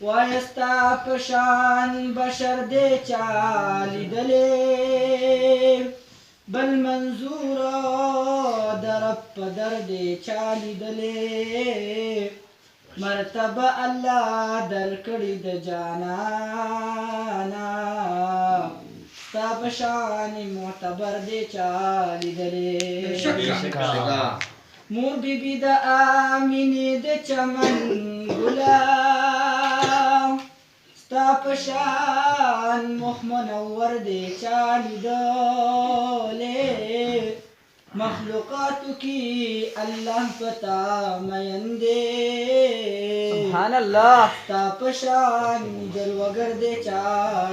وایستا پشان بشر دې چا لیدلې بل منظور در په در دې چا لیدلې مرتبه الله درکړې د جانانا ستا پشان معتبر دې چا لیدلې مور بیبی د آمینې د چمن ګلام ستا په شان مخ منور دی چا لیدلې مخلوقاتو کې الله پتا مین دی سبحان الله ستا په شان جلوګر دی چا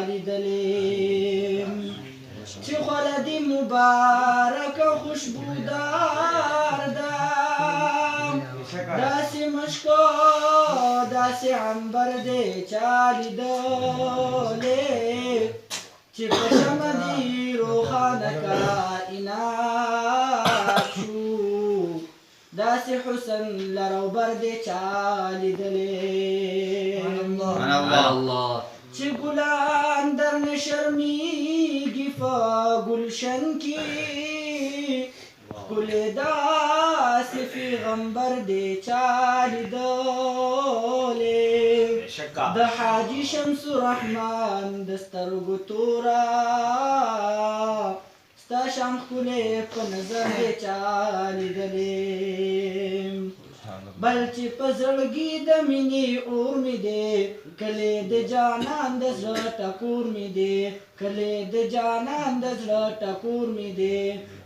لیدلې چې خوله دې مبارک خوشبودار ده داسې مشکو داسې عنبر دې چا لیدلې چې په شمع دې روښانه کائنات شو داسې حسن لروبر دې چا لیدلې چې ګلان درنه شرمیږي په ګلشن کې ښکلې داسې پیغمبر دې چا لیدلې د حاجي شمس الرحمن د سترګو توره ستا شان ښکلې په نظر دې چا لیدلې بل چې په زړګي د مینې اور مې دی کلې د جانان د زړه ټکور مې دی کلې د جانان د زړه ټکور مې دی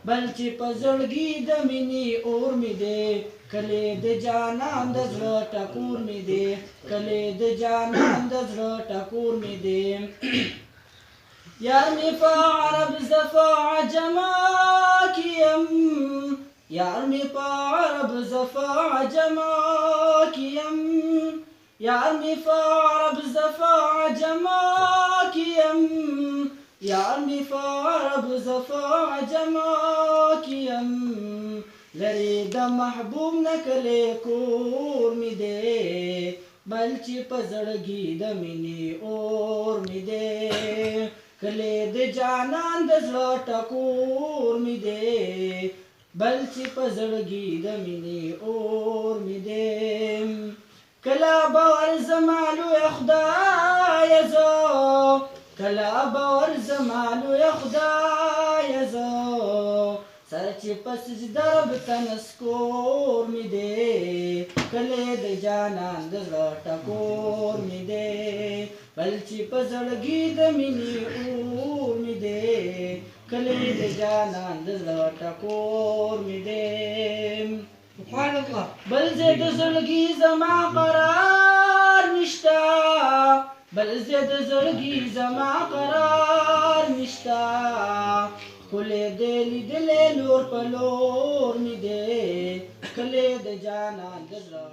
بل چې په زړګي د مینې اور مې دی کلې د جانان د زړه ټکور مې دی کلې د جانان د زړه ټکور مې دی یار مې په عرب زفا عجما کې یم یار می په عرب زفا عجما کې یم یار می په عرب زفا عجما کې یم یار می په عرب زفا عجما کې یم لرې د محبوب نه کلی کور مې دی بل چې په زړګي د مینې اور مې دی کلی د جانان د زړه ټکور مې دی بل چې په زړګي د مینې اور مې دی کله به ورځمه لویه خدایه زه کله به ورځمه لویه خدایه زه سر چې په سجده رب ته نسکور مې دی کلی د جانان د زړه ټکور مې دی بل چې په زړګي د مینې اور مې دی کلی د جانان د زړه ټکور مې دی بل ځای د زړګي زما قرار نشته بل ځای د زړګي زما قرار نشته ښکلی دی لیدلی لور په لور مې دی کلی د جانان د زړه